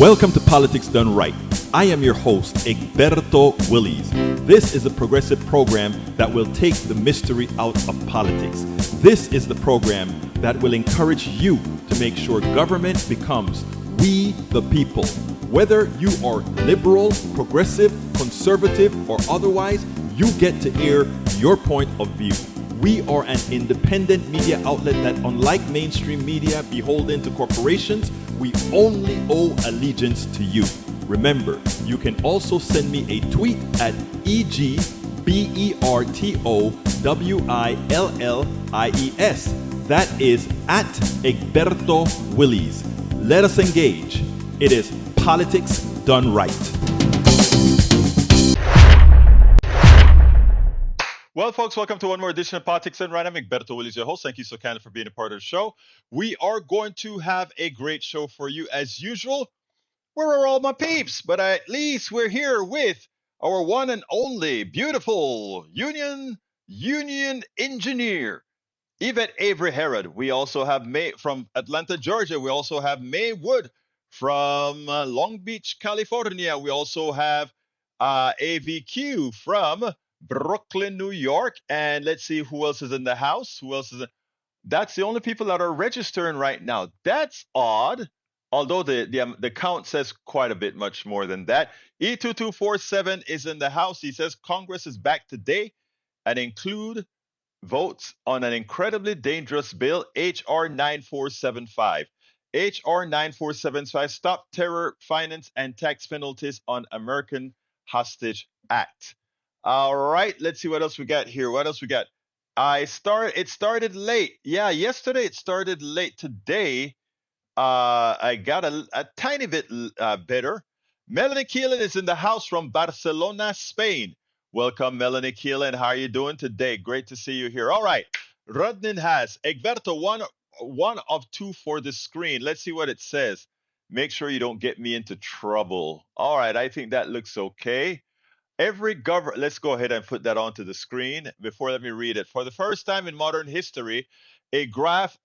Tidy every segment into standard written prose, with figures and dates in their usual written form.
Welcome to Politics Done Right. I am your host, Egberto Willies. This is a progressive program that will take the mystery out of politics. This is the program that will encourage you to make sure government becomes we the people. Whether you are liberal, progressive, conservative, or otherwise, you get to air your point of view. We are an independent media outlet that, unlike mainstream media beholden to corporations, we only owe allegiance to you. Remember, you can also send me a tweet at EGBERTOWILLIES. That is at Egberto Willies. Let us engage. It is Politics Done Right. Well, folks, welcome to one more edition of Politics Done Right. I'm Egberto Willies, your host. Thank you so kindly for being a part of the show. We are going to have a great show for you as usual. Where are all my peeps? But at least we're here with our one and only beautiful union engineer, Yvette Avery Herod. We also have May from Atlanta, Georgia. We also have May Wood from Long Beach, California. We also have AVQ from Brooklyn, New York. And let's see who else is in the house. Who else is in? That's the only people that are registering right now. That's odd. Although the count says quite a bit much more than that. E2247 is in the house. He says Congress is back today and include votes on an incredibly dangerous bill, H.R. 9475. H.R. 9475, Stop Terror, Finance, and Tax Penalties on American Hostage Act. All right, let's see what else we got here. What else we got? It started late. Yeah, yesterday it started late. Today, I got a tiny bit better. Melanie Keelan is in the house from Barcelona, Spain. Welcome, Melanie Keelan. How are you doing today? Great to see you here. All right. Rudnin has Egberto, one of two for the screen. Let's see what it says. Make sure you don't get me into trouble. All right. I think that looks okay. Let's go ahead and put that onto the screen. Let me read it. For the first time in modern history, a graph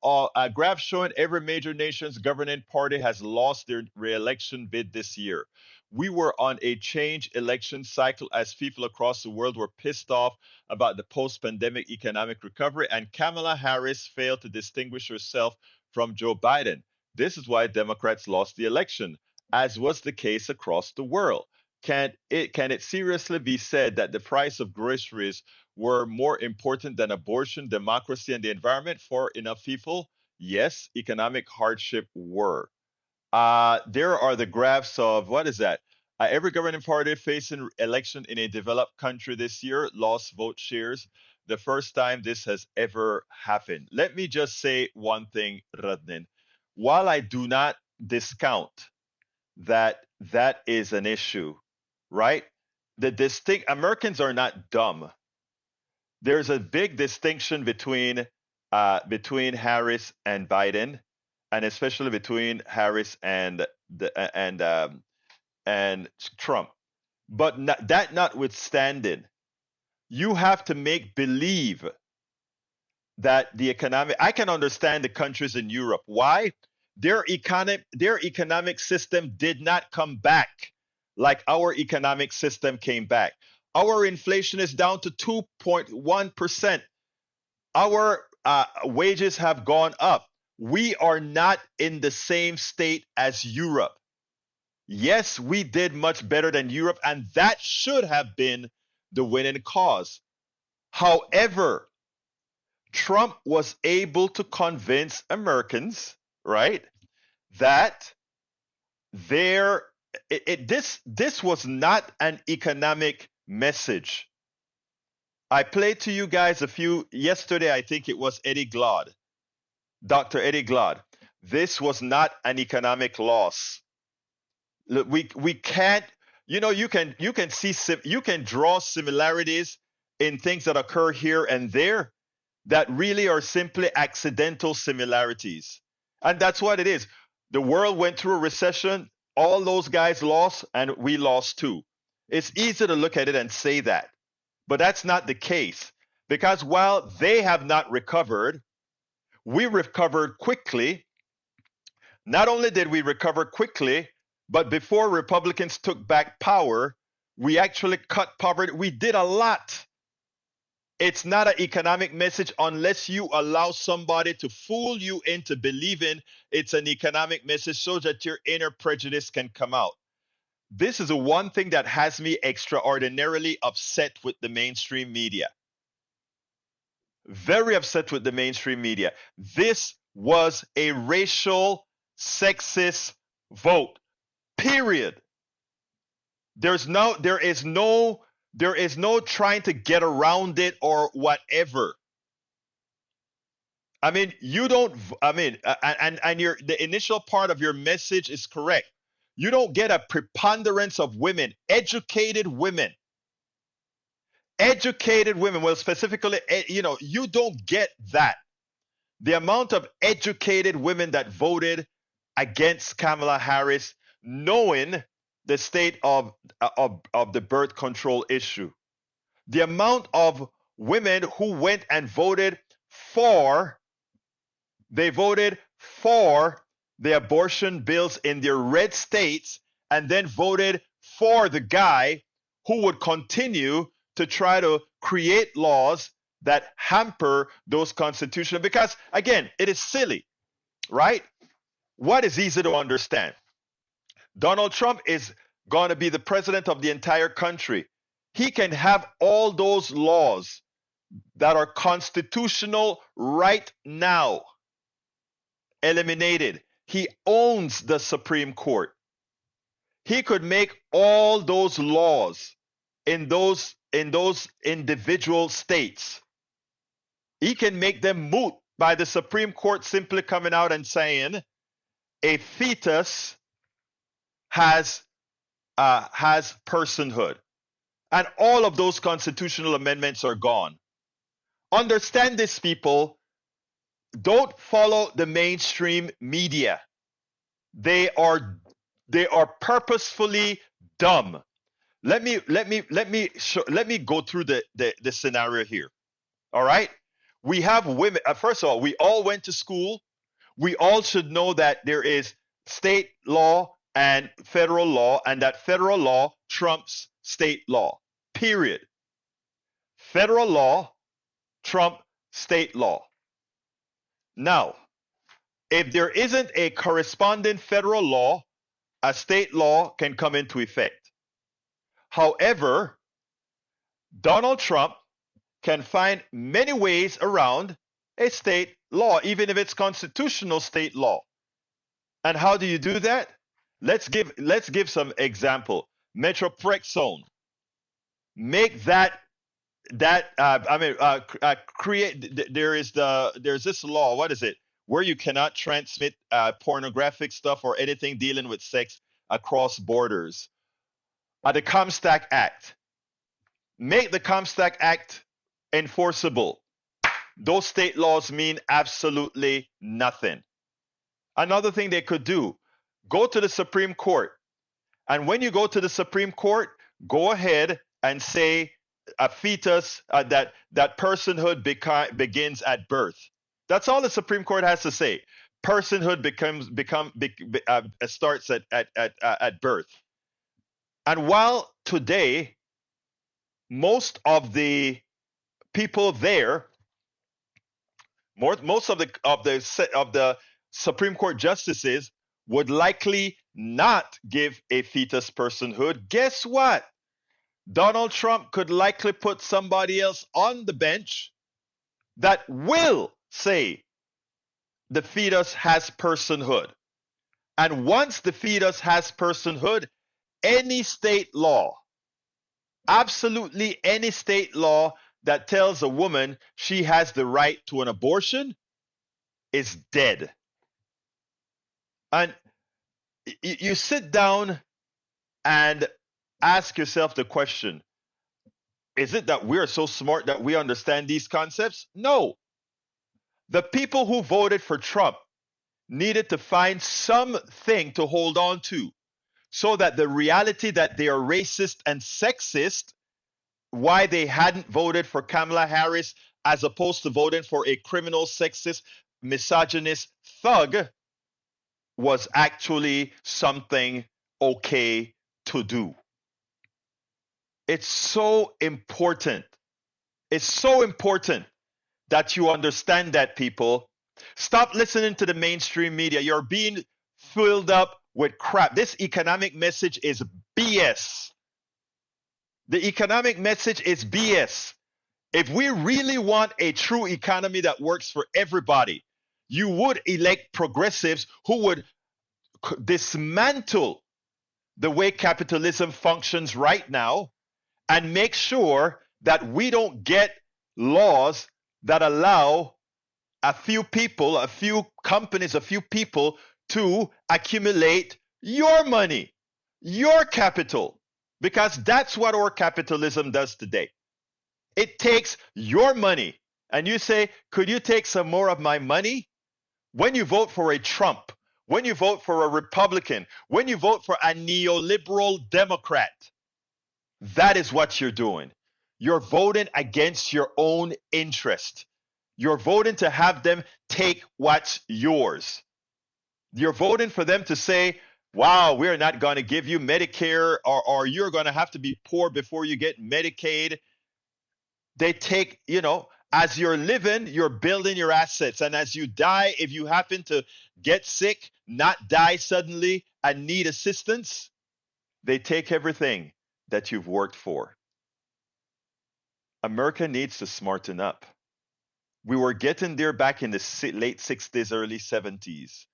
showing every major nation's governing party has lost their re-election bid this year. We were on a change election cycle as people across the world were pissed off about the post-pandemic economic recovery, and Kamala Harris failed to distinguish herself from Joe Biden. This is why Democrats lost the election, as was the case across the world. Can it seriously be said that the price of groceries were more important than abortion, democracy, and the environment for enough people? Yes, economic hardship were. There are the graphs of what is that? Every governing party facing election in a developed country this year lost vote shares. The first time this has ever happened. Let me just say one thing, Radnin. While I do not discount that is an issue, right? Americans are not dumb. There's a big distinction between Harris and Biden, and especially between Harris and Trump. But that notwithstanding, you have to make believe that the economic. I can understand the countries in Europe. Why? Their economic system did not come back like our economic system came back. Our inflation is down to 2.1%. Our wages have gone up. We are not in the same state as Europe. Yes, we did much better than Europe, and that should have been the winning cause. However, Trump was able to convince Americans, right, that this was not an economic message. I played to you guys yesterday, I think it was Dr. Eddie Glaude. This was not an economic loss. We can't, you can draw similarities in things that occur here and there that really are simply accidental similarities. And that's what it is. The world went through a recession. All those guys lost, and we lost too. It's easy to look at it and say that. But that's not the case. Because while they have not recovered, we recovered quickly. Not only did we recover quickly, But before Republicans took back power, we actually cut poverty. We did a lot. It's not an economic message unless you allow somebody to fool you into believing it's an economic message so that your inner prejudice can come out. This is the one thing that has me extraordinarily upset with the mainstream media. Very upset with the mainstream media. This was a racial, sexist vote. Period. There is no trying to get around it or whatever. I mean, you don't. I mean, and your the initial part of your message is correct. You don't get a preponderance of women, educated women. Well, specifically, you don't get that. The amount of educated women that voted against Kamala Harris, knowing the state of the birth control issue, the amount of women who went and voted for the abortion bills in their red states and then voted for the guy who would continue to try to create laws that hamper those constitutional, because again, it is silly, right? What is easy to understand? Donald Trump is going to be the president of the entire country. He can have all those laws that are constitutional right now eliminated. He owns the Supreme Court. He could make all those laws in those individual states. He can make them moot by the Supreme Court simply coming out and saying a fetus has personhood, and all of those constitutional amendments are gone. Understand this, people. Don't follow the mainstream media. They are purposefully dumb. Let me go through the scenario here. All right? We have women. First of all, we all went to school. We all should know that there is state law and federal law, and that federal law trumps state law. Period. Federal law trump state law. Now, if there isn't a corresponding federal law, a state law can come into effect. However, Donald Trump can find many ways around a state law, even if it's constitutional state law. And how do you do that? Let's give some example. Metroplex make create. There's this law. What is it? Where you cannot transmit pornographic stuff or anything dealing with sex across borders. The Comstock Act. Make the Comstock Act enforceable. Those state laws mean absolutely nothing. Another thing they could do, go to the Supreme Court. And when you go to the Supreme Court, go ahead and say a fetus, that personhood begins at birth. That's all the Supreme Court has to say. Personhood starts at birth. And while today most of the people there, most of the Supreme Court justices would likely not give a fetus personhood, guess what? Donald Trump could likely put somebody else on the bench that will say the fetus has personhood. And once the fetus has personhood, any state law, absolutely any state law that tells a woman she has the right to an abortion is dead. And you sit down and ask yourself the question, is it that we're so smart that we understand these concepts? No. The people who voted for Trump needed to find something to hold on to so that the reality that they are racist and sexist, why they hadn't voted for Kamala Harris as opposed to voting for a criminal, sexist, misogynist thug, was actually something okay to do. It's so important. It's so important that you understand that, people. Stop listening to the mainstream media. You're being filled up with crap. This economic message is BS. The economic message is BS. If we really want a true economy that works for everybody, you would elect progressives who would dismantle the way capitalism functions right now and make sure that we don't get laws that allow a few people, a few companies, a few people to accumulate your money, your capital, because that's what our capitalism does today. It takes your money. And you say, could you take some more of my money? When you vote for a Trump, when you vote for a Republican, when you vote for a neoliberal Democrat, that is what you're doing. You're voting against your own interest. You're voting to have them take what's yours. You're voting for them to say, wow, we're not going to give you Medicare, or you're going to have to be poor before you get Medicaid. They take, as you're living, you're building your assets. And as you die, if you happen to get sick, not die suddenly, and need assistance, they take everything that you've worked for. America needs to smarten up. We were getting there back in the late 60s, early 70s.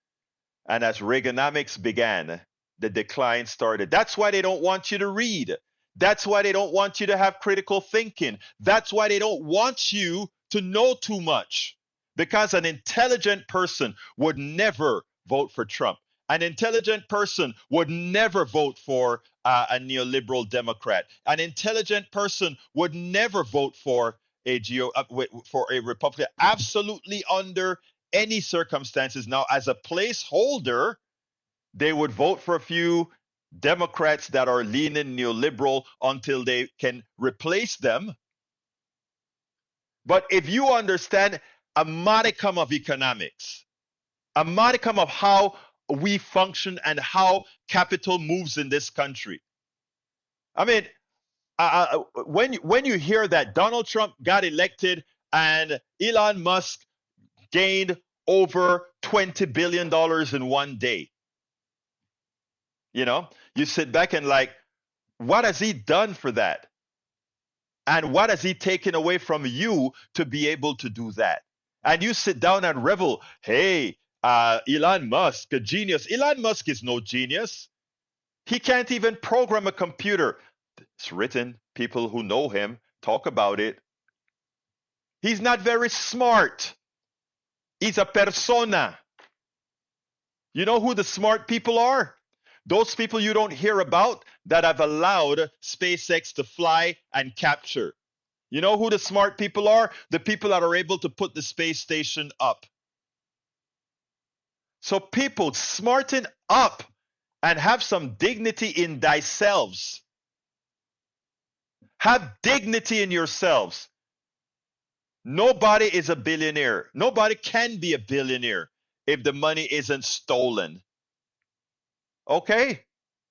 And as Reaganomics began, the decline started. That's why they don't want you to read. That's why they don't want you to have critical thinking. That's why they don't want you to know too much. Because an intelligent person would never vote for Trump. An intelligent person would never vote for a neoliberal Democrat. An intelligent person would never vote for for a Republican. Absolutely, under any circumstances. Now, as a placeholder, they would vote for a few Democrats that are leaning neoliberal until they can replace them. But if you understand a modicum of economics, a modicum of how we function and how capital moves in this country. I mean, when you hear that Donald Trump got elected and Elon Musk gained over $20 billion in one day, you sit back and like, what has he done for that? And what has he taken away from you to be able to do that? And you sit down and revel, hey, Elon Musk, a genius. Elon Musk is no genius. He can't even program a computer. It's written. People who know him talk about it. He's not very smart. He's a persona. You know who the smart people are? Those people you don't hear about that have allowed SpaceX to fly and capture. You know who the smart people are? The people that are able to put the space station up. So people, smarten up and have some dignity in thyself. Have dignity in yourselves. Nobody is a billionaire. Nobody can be a billionaire if the money isn't stolen. Okay?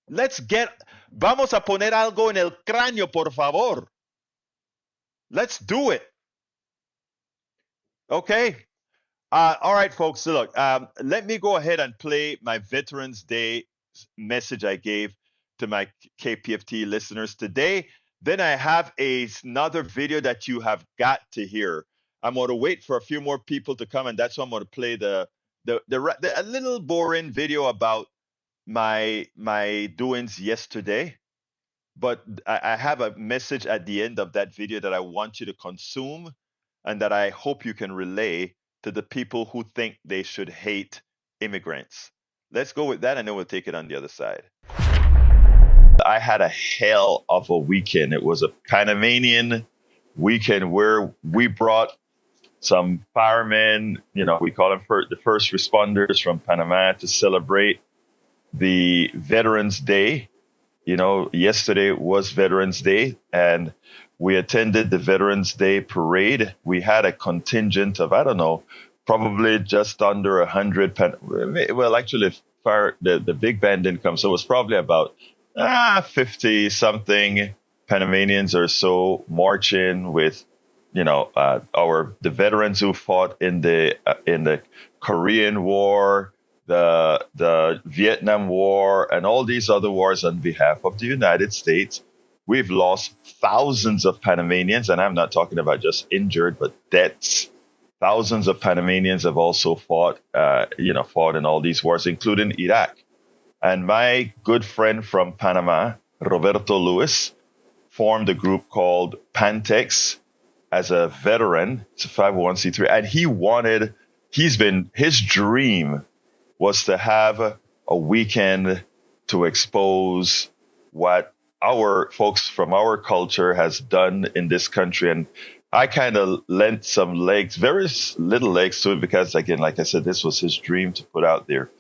Vamos a poner algo en el cráneo, por favor. Let's do it. Okay? All right, folks. So look, let me go ahead and play my Veterans Day message I gave to my KPFT listeners today. Then I have another video that you have got to hear. I'm going to wait for a few more people to come, and that's why I'm going to play a little boring video about my doings yesterday. But I have a message at the end of that video that I want you to consume, and that I hope you can relay to the people who think they should hate immigrants. Let's go with that, and then we'll take it on the other side. I had a hell of a weekend. It was a Panamanian weekend where we brought some firemen, we call them the first responders from Panama, to celebrate the Veterans Day. Yesterday was Veterans Day, and we attended the Veterans Day parade. We had a contingent of, I don't know, probably just under 100. Well, actually, the big band didn't come. So it was probably about 50 something Panamanians or so marching with, the veterans who fought in the Korean War, the Vietnam War, and all these other wars on behalf of the United States. We've lost thousands of Panamanians, and I'm not talking about just injured, but deaths. Thousands of Panamanians have also fought in all these wars, including Iraq. And my good friend from Panama, Roberto Luis, formed a group called Pantex as a veteran. It's a 501c3. And his dream was to have a weekend to expose what our folks from our culture has done in this country. And I kind of lent some legs, very little legs to it, because again, like I said, this was his dream to put out there.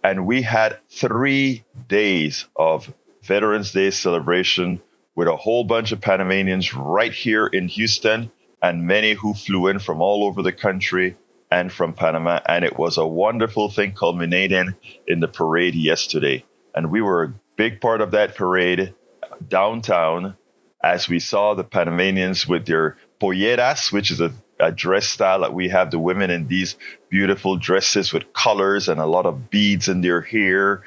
And we had 3 days of Veterans Day celebration with a whole bunch of Panamanians right here in Houston, and many who flew in from all over the country and from Panama. And it was a wonderful thing, culminating in the parade yesterday. And we were a big part of that parade downtown, as we saw the Panamanians with their polleras, which is a dress style that we have, the women in these beautiful dresses with colors and a lot of beads in their hair.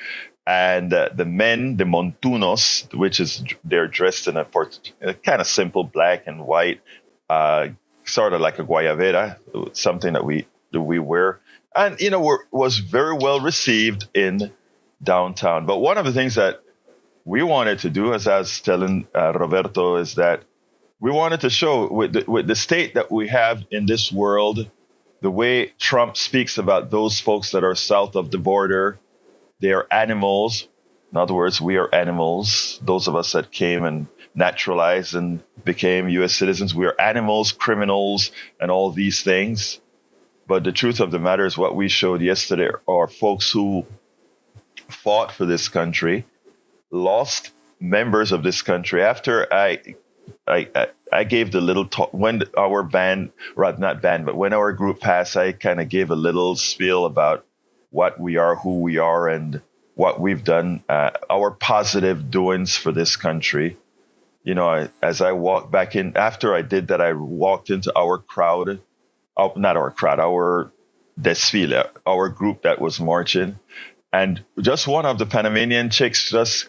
And the men, the montunos, which is they're dressed in a kind of simple black and white, sort of like a guayabera, something that we wear. And, was very well received in downtown. But one of the things that we wanted to do, as I was telling Roberto, is that we wanted to show with the state that we have in this world, the way Trump speaks about those folks that are south of the border, they are animals. In other words, we are animals. Those of us that came and naturalized and became U.S. citizens, we are animals, criminals, and all these things. But the truth of the matter is what we showed yesterday are folks who fought for this country, lost members of this country. After I gave the little talk when our band, rather not band, but when our group passed, I kind of gave a little spiel about what we are, who we are, and what we've done, our positive doings for this country. As I walked back in, after I did that, I walked into our crowd, not our crowd, our desfile, our group that was marching. And just one of the Panamanian chicks just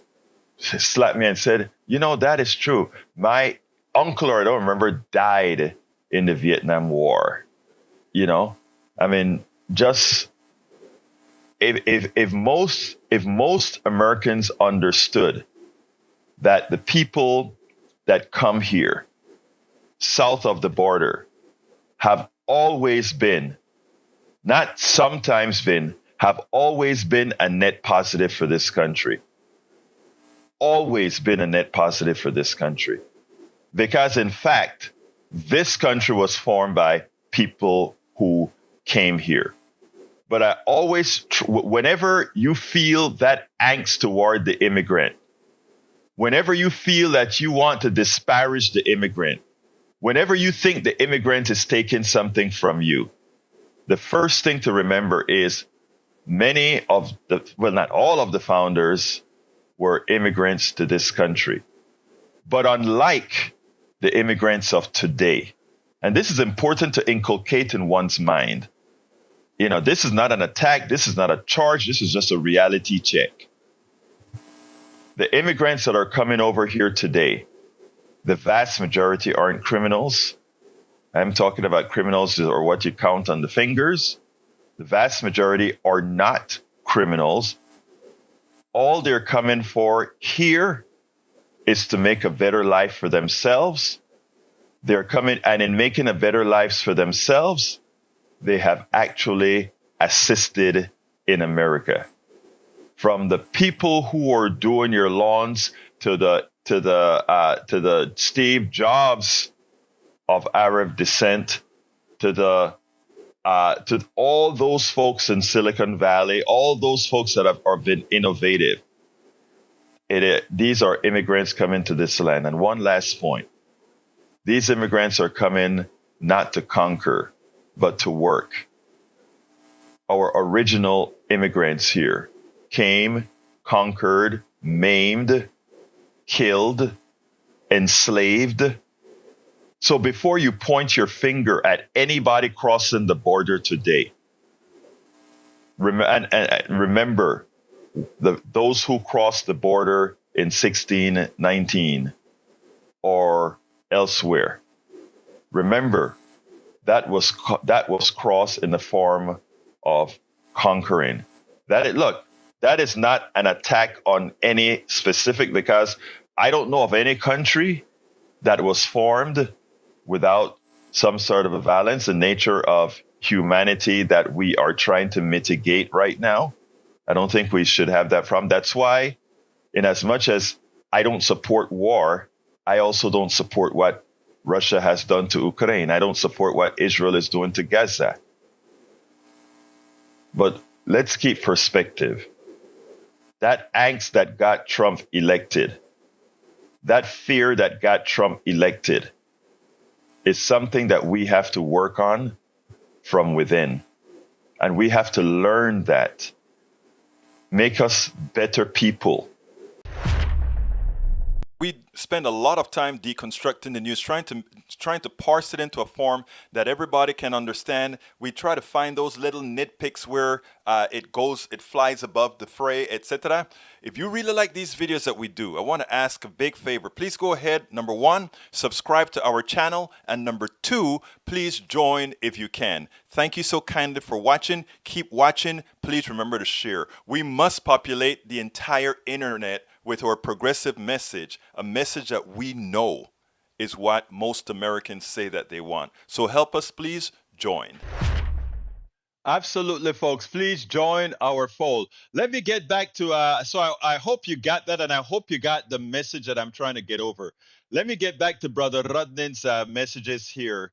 slapped me and said, that is true. My uncle, or I don't remember, died in the Vietnam War. I mean, just if most Americans understood that the people that come here south of the border have always been, not sometimes been, have always been a net positive for this country. Always been a net positive for this country. Because in fact, this country was formed by people who came here. But I always, whenever you feel that angst toward the immigrant, whenever you feel that you want to disparage the immigrant, whenever you think the immigrant is taking something from you, the first thing to remember is many of not all of the founders were immigrants to this country. But unlike the immigrants of today, and this is important to inculcate in one's mind, this is not an attack, this is not a charge, this is just a reality check. The immigrants that are coming over here today, the vast majority aren't criminals. I'm talking about criminals or what you count on the fingers. The vast majority are not criminals. All they're coming for here is to make a better life for themselves. They're coming, and in making a better life for themselves, they have actually assisted in America. From the people who are doing your lawns to the Steve Jobs of Arab descent, to all those folks in Silicon Valley, all those folks that have been innovative. These are immigrants coming to this land. And one last point. These immigrants are coming not to conquer, but to work. Our original immigrants here came, conquered, maimed, killed, enslaved. So before you point your finger at anybody crossing the border today, remember those who crossed the border in 1619 or elsewhere. Remember that was crossed in the form of conquering. That is not an attack on any specific, because I don't know of any country that was formed without some sort of a violence, the nature of humanity that we are trying to mitigate right now. I don't think we should have that problem. That's why, in as much as I don't support war, I also don't support what Russia has done to Ukraine. I don't support what Israel is doing to Gaza. But let's keep perspective. That angst that got Trump elected, that fear that got Trump elected, is something that we have to work on from within. And we have to learn that. Make us better people. We spend a lot of time deconstructing the news, trying to parse it into a form that everybody can understand. We try to find those little nitpicks where it flies above the fray, etc. If you really like these videos that we do, I want to ask a big favor. Please go ahead. Number one, subscribe to our channel, and number two, please join if you can. Thank you so kindly for watching. Keep watching. Please remember to share. We must populate the entire internet with our progressive message, a message that we know is what most Americans say that they want. So help us, please join. Absolutely, folks. Please join our fold. Let me get back to, I hope you got that, and I hope you got the message that I'm trying to get over. Let me get back to Brother Rudnin's messages here.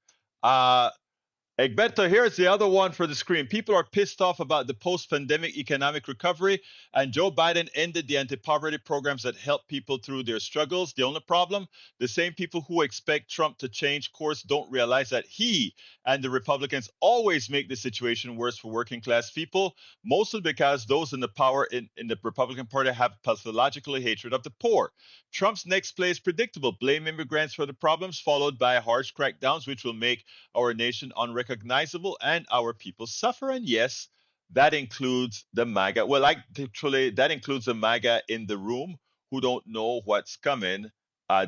Egberto, here's the other one for the screen. People are pissed off about the post-pandemic economic recovery, and Joe Biden ended the anti-poverty programs that help people through their struggles. The only problem, the same people who expect Trump to change course don't realize that he and the Republicans always make the situation worse for working class people, mostly because those in the power in the Republican Party have pathological hatred of the poor. Trump's next play is predictable. Blame immigrants for the problems, followed by harsh crackdowns, which will make our nation unrecognizable and our people suffer. And yes, that includes the MAGA. Well, actually, that includes the MAGA in the room who don't know what's coming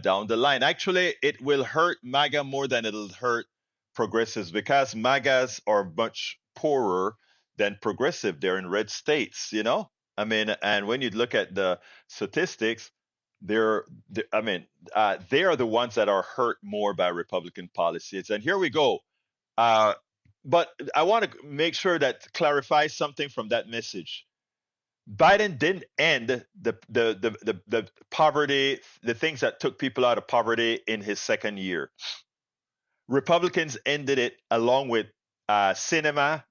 down the line. Actually, it will hurt MAGA more than it'll hurt progressives, because MAGAs are much poorer than progressive. They're in red states, you know? I mean, and when you look at the statistics, they are the ones that are hurt more by Republican policies. And here we go. But I want to make sure that clarifies something from that message. Biden didn't end the poverty, the things that took people out of poverty in his second year. Republicans ended it along with cinema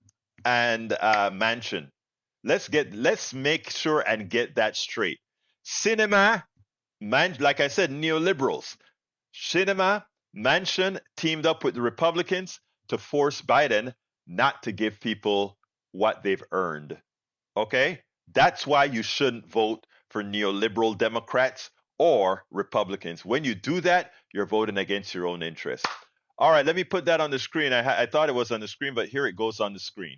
and Manchin. Let's make sure and get that straight. Cinema, like I said, neoliberals. Cinema, Manchin teamed up with the Republicans to force Biden not to give people what they've earned. Okay? That's why you shouldn't vote for neoliberal Democrats or Republicans. When you do that, you're voting against your own interests. All right, let me put that on the screen. I thought it was on the screen, but here it goes on the screen.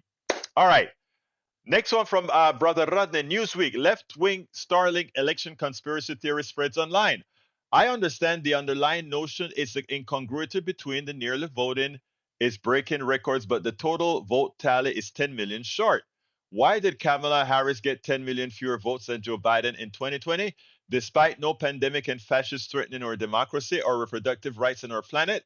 All right. Next one from Brother Rodney, Newsweek. Left-wing Starlink election conspiracy theory spreads online. I understand the underlying notion is the incongruity between the nearly voting is breaking records, but the total vote tally is 10 million short. Why did Kamala Harris get 10 million fewer votes than Joe Biden in 2020? Despite no pandemic and fascists threatening our democracy or reproductive rights on our planet,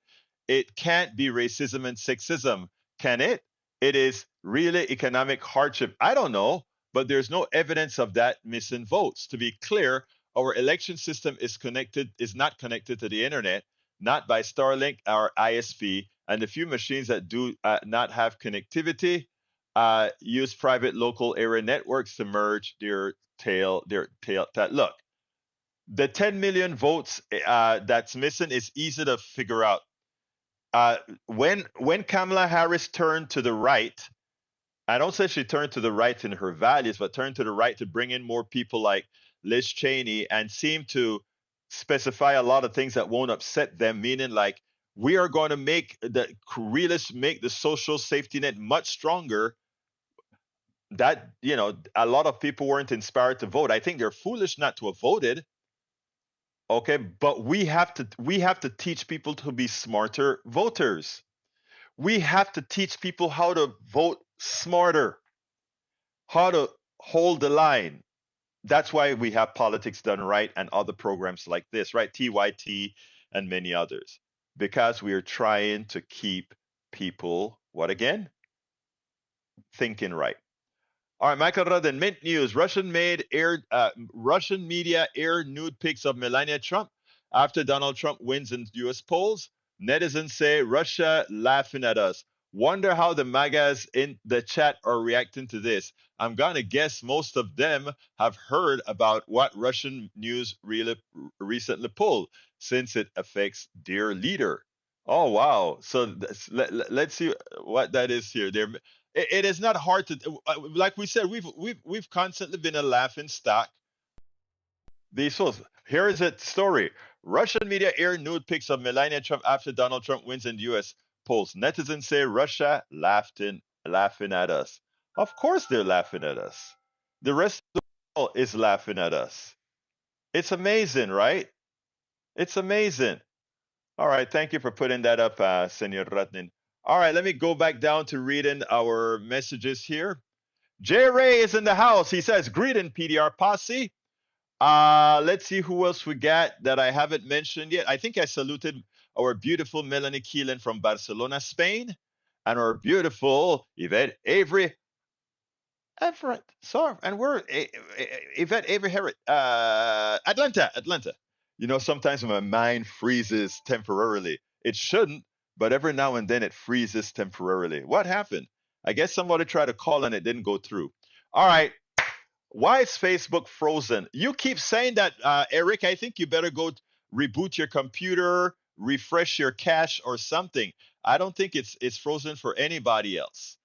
it can't be racism and sexism, can it? It is really economic hardship. I don't know, but there's no evidence of that missing votes. To be clear, our election system is not connected to the internet, not by Starlink or ISP, and the few machines that do not have connectivity use private local area networks to merge their tail. Look, the 10 million votes that's missing is easy to figure out. When Kamala Harris turned to the right, I don't say she turned to the right in her values, but turned to the right to bring in more people like Liz Cheney and seem to specify a lot of things that won't upset them, meaning like we are going to make the realists make the social safety net much stronger. That, a lot of people weren't inspired to vote. I think they're foolish not to have voted. Okay, but we have to teach people to be smarter voters. We have to teach people how to vote smarter, how to hold the line. That's why we have Politics Done Right and other programs like this, right? TYT and many others, because we are trying to keep people, what again? Thinking right. All right, Michael Rodden, Mint News. Russian media air nude pics of Melania Trump after Donald Trump wins in U.S. polls. Netizens say Russia laughing at us. Wonder how the MAGAs in the chat are reacting to this. I'm gonna guess most of them have heard about what Russian news really recently pulled, since it affects their leader. Oh wow! So let's see what that is here. It is not hard to, like we said, we've constantly been a laughing stock. These fools. Here is a story. Russian media air nude pics of Melania Trump after Donald Trump wins in U.S. polls. Netizens say Russia laughing at us. Of course they're laughing at us. The rest of the world is laughing at us. It's amazing, right? It's amazing. All right, thank you for putting that up, Senor Ratnin. All right, let me go back down to reading our messages here. J Ray is in the house. He says, greeting PDR posse. Let's see who else we got that I haven't mentioned yet. I think I saluted our beautiful Melanie Keelan from Barcelona, Spain, and our beautiful Yvette Avery Everett. Sorry, and we're Yvette Avery Herritt, Atlanta. Sometimes my mind freezes temporarily. It shouldn't, but every now and then it freezes temporarily. What happened? I guess somebody tried to call and it didn't go through. All right. Why is Facebook frozen? You keep saying that, Eric. I think you better go reboot your computer, refresh your cache or something. I don't think it's frozen for anybody else.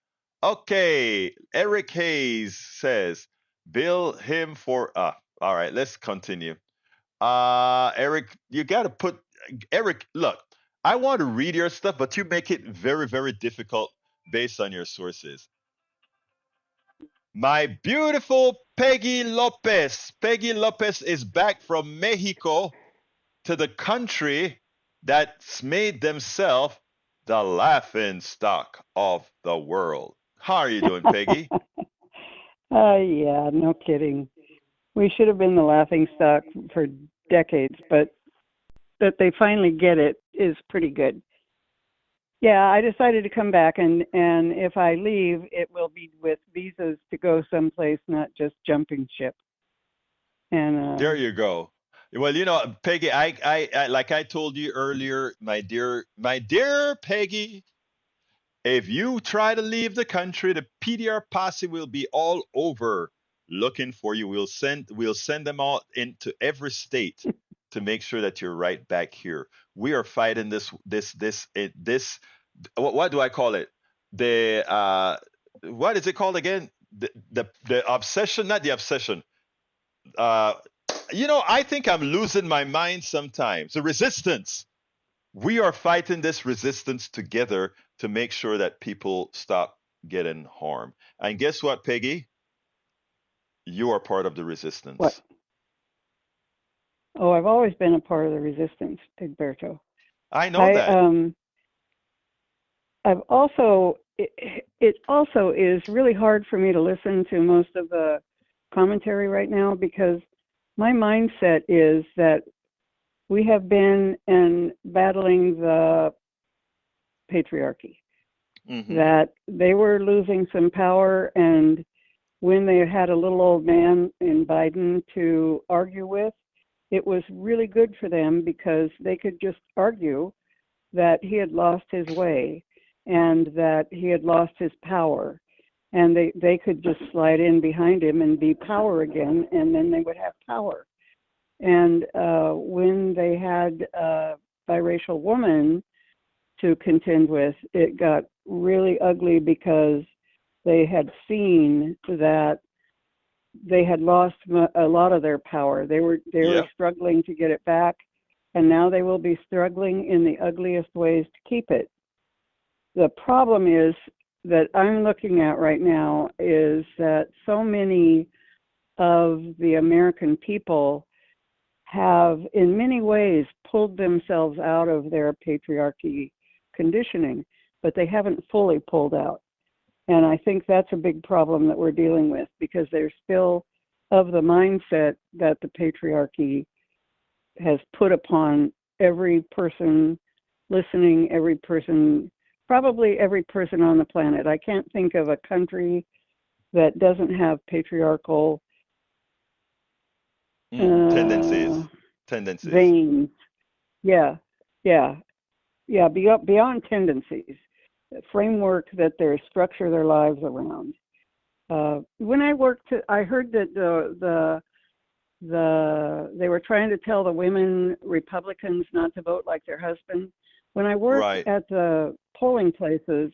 Okay, Eric Hayes says, bill him for all right, let's continue. Eric, you got to put Eric, look, I want to read your stuff, but you make it very, very difficult based on your sources. My beautiful Peggy Lopez. Peggy Lopez is back from Mexico to the country that's made themselves the laughing stock of the world. How are you doing, Peggy? Yeah, no kidding. We should have been the laughing stock for decades, but that they finally get it is pretty good. Yeah, I decided to come back, and if I leave, it will be with visas to go someplace, not just jumping ship. There And you go. Well, Peggy, I like I told you earlier, my dear Peggy, if you try to leave the country, the PDR posse will be all over looking for you. We'll send them out into every state to make sure that you're right back here. We are fighting this. What do I call it? The what is it called again? The obsession, not the obsession. Uh, I think I'm losing my mind sometimes. The resistance. We are fighting this resistance together to make sure that people stop getting harmed. And guess what, Peggy? You are part of the what? resistance. Oh, I've always been a part of the resistance, Egberto. I know I that. I've also it also is really hard for me to listen to most of the commentary right now because my mindset is that we have been in battling the patriarchy, Hmm. that they were losing some power, and when they had a little old man in Biden to argue with, it was really good for them because they could just argue that he had lost his way and that he had lost his power. And they could just slide in behind him and be power again, and then they would have power. And when they had a biracial woman to contend with, it got really ugly because they had seen that they had lost a lot of their power. They were Yep. struggling to get it back, and now they will be struggling in the ugliest ways to keep it. The problem is that I'm looking at right now is that so many of the American people have, in many ways, pulled themselves out of their patriarchy conditioning, but they haven't fully pulled out. And I think that's a big problem that we're dealing with, because they're still of the mindset that the patriarchy has put upon every person listening, probably every person on the planet. I can't think of a country that doesn't have patriarchal Tendencies. uh, Tendencies. veins. Yeah, yeah, yeah. Beyond tendencies, framework that they structure their lives around. When I worked, I heard that they were trying to tell the women Republicans not to vote like their husband. When I worked Right. at the polling places,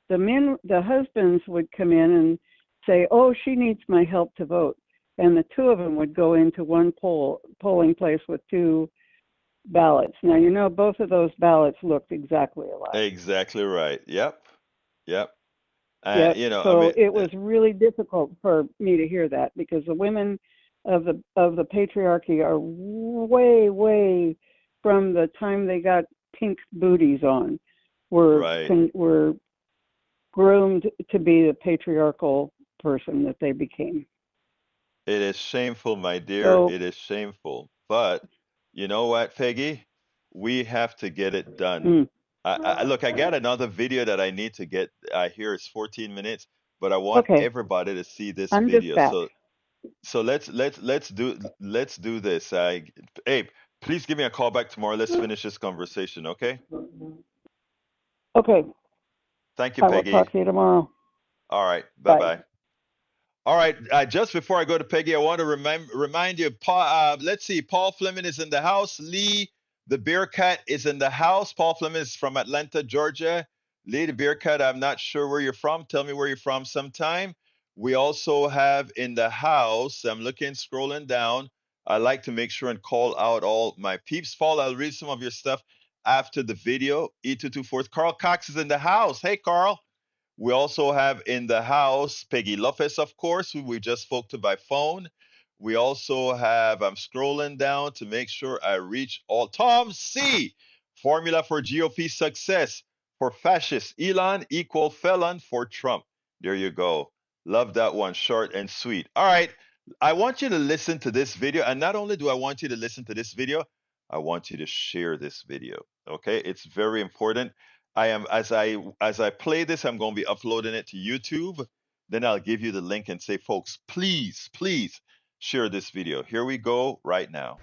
the husbands would come in and say, "Oh, she needs my help to vote," and the two of them would go into one polling place with two ballots. Now, both of those ballots looked exactly alike. Exactly right. Yep. Yep. Yep. I So mean, it was really difficult for me to hear that, because the women of the patriarchy are way, way from the time they got pink booties on, were right. were groomed to be the patriarchal person that they became. It is shameful, my dear. So, It is shameful. But you know what, Peggy? We have to get it done. mm, Look, I got another video that I need to get here. It's 14 minutes, but I want okay, everybody to see this I'm just video. back. So let's do this. Abe, please give me a call back tomorrow. Let's finish this conversation, okay? Okay, Thank you, I will Peggy. talk to you tomorrow. All right. Bye Bye. bye. All right. Just before I go to Peggy, I want to remind you. Let's see. Paul Fleming is in the house. Lee, the beer cat, is in the house. Paul Fleming is from Atlanta, Georgia. Lee, the beer cat, I'm not sure where you're from. Tell me where you're from sometime. We also have in the house. I'm looking, scrolling down. I like to make sure and call out all my peeps. Paul, I'll read some of your stuff after the video. E224. Carl Cox is in the house. Hey, Carl. We also have in the house Peggy Lopez, of course, who we just spoke to by phone. We also have, I'm scrolling down to make sure I reach all. Tom C. Formula for GOP success for fascist. Elon equal felon for Trump. There you go. Love that one. Short and sweet. All right. I want you to listen to this video. And not only do I want you to listen to this video, I want you to share this video. Okay. It's very important. I am as I play this, I'm going to be uploading it to YouTube. Then I'll give you the link and say, folks, please, please share this video. Here we go right now.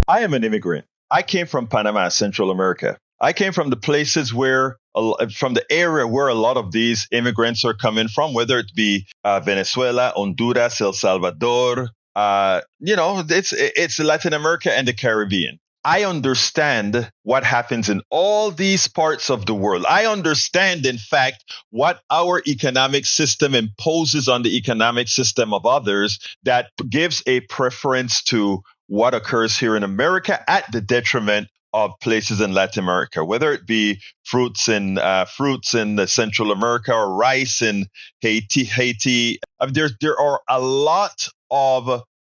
I am an immigrant. I came from Panama, Central America. I came from the places from the area where a lot of these immigrants are coming from, whether it be Venezuela, Honduras, El Salvador. It's Latin America and the Caribbean. I understand what happens in all these parts of the world. I understand, in fact, what our economic system imposes on the economic system of others that gives a preference to what occurs here in America at the detriment of places in Latin America, whether it be fruits in Central America or rice in Haiti.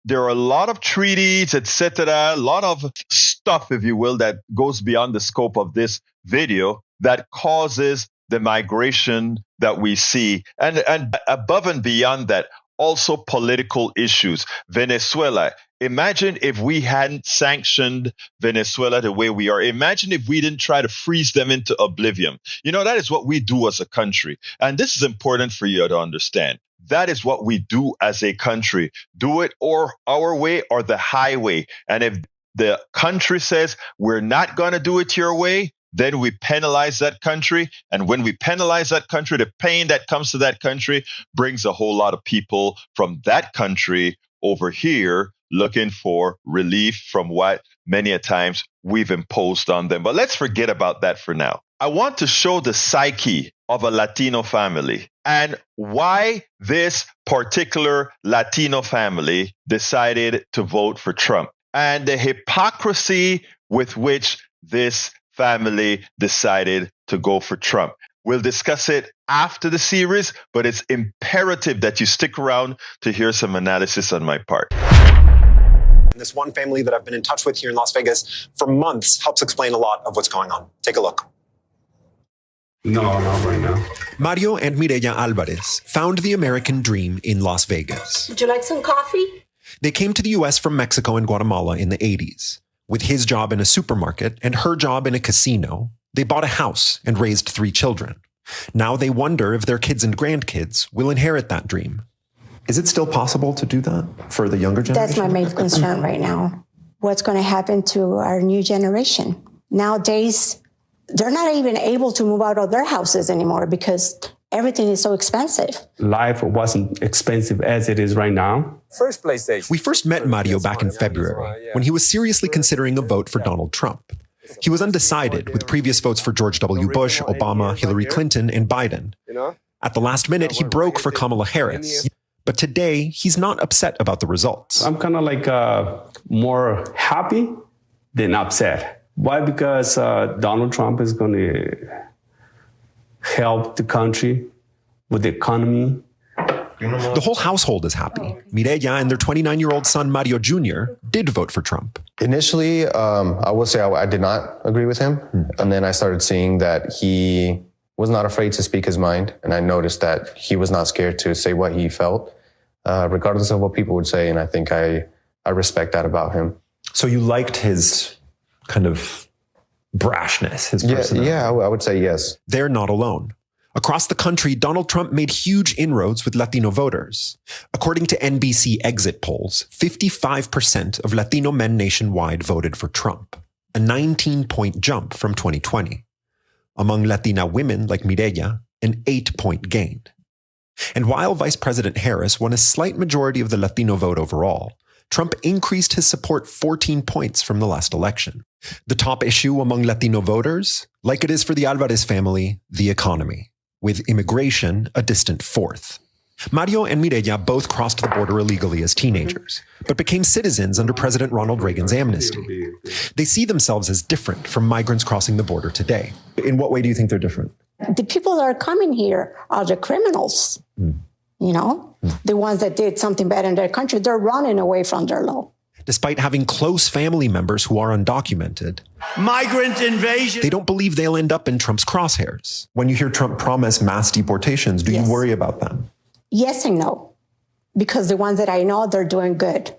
There are a lot of treaties, etc., a lot of stuff, if you will, that goes beyond the scope of this video that causes the migration that we see. And above and beyond that, also political issues. Venezuela. Imagine if we hadn't sanctioned Venezuela the way we are. Imagine if we didn't try to freeze them into oblivion. That is what we do as a country. And this is important for you to understand. That is what we do as a country. Do it or our way or the highway. And if the country says we're not going to do it your way, then we penalize that country. And when we penalize that country, the pain that comes to that country brings a whole lot of people from that country over here looking for relief from what many a times we've imposed on them. But let's forget about that for now. I want to show the psyche of a Latino family and why this particular Latino family decided to vote for Trump and the hypocrisy with which this family decided to go for Trump. We'll discuss it after the series, but it's imperative that you stick around to hear some analysis on my part. This one family that I've been in touch with here in Las Vegas for months helps explain a lot of what's going on. Take a look. No, not right now. Mario and Mireya Alvarez found the American dream in Las Vegas. Would you like some coffee? They came to the U.S. from Mexico and Guatemala in the 80s. With his job in a supermarket and her job in a casino, they bought a house and raised 3 children. Now they wonder if their kids and grandkids will inherit that dream. Is it still possible to do that for the younger generation? That's my main concern right now. What's going to happen to our new generation? Nowadays, they're not even able to move out of their houses anymore because everything is so expensive. Life wasn't expensive as it is right now. First PlayStation. We first met Mario back in February when he was seriously considering a vote for Donald Trump. He was undecided with previous votes for George W. Bush, Obama, Hillary Clinton, and Biden. At the last minute, he broke for Kamala Harris. But today, he's not upset about the results. I'm kind of like more happy than upset. Why? Because Donald Trump is going to help the country with the economy. The whole household is happy. Mireya and their 29-year-old son, Mario Jr., did vote for Trump. Initially, I will say I did not agree with him. And then I started seeing that he was not afraid to speak his mind. And I noticed that he was not scared to say what he felt, regardless of what people would say. And I think I respect that about him. So you liked his kind of brashness, his personality? Yeah, I would say yes. They're not alone. Across the country, Donald Trump made huge inroads with Latino voters. According to NBC exit polls, 55% of Latino men nationwide voted for Trump, a 19-point jump from 2020. Among Latina women like Mireya, an 8-point gain. And while Vice President Harris won a slight majority of the Latino vote overall, Trump increased his support 14 points from the last election. The top issue among Latino voters, like it is for the Alvarez family, the economy, with immigration a distant fourth. Mario and Mireya both crossed the border illegally as teenagers, but became citizens under President Ronald Reagan's amnesty. They see themselves as different from migrants crossing the border today. In what way do you think they're different? The people that are coming here are the criminals. The ones that did something bad in their country, they're running away from their law. Despite having close family members who are undocumented, Migrant invasion. they don't believe they'll end up in Trump's crosshairs. When you hear Trump promise mass deportations, do you worry about them? Yes and no, because the ones that I know, they're doing good.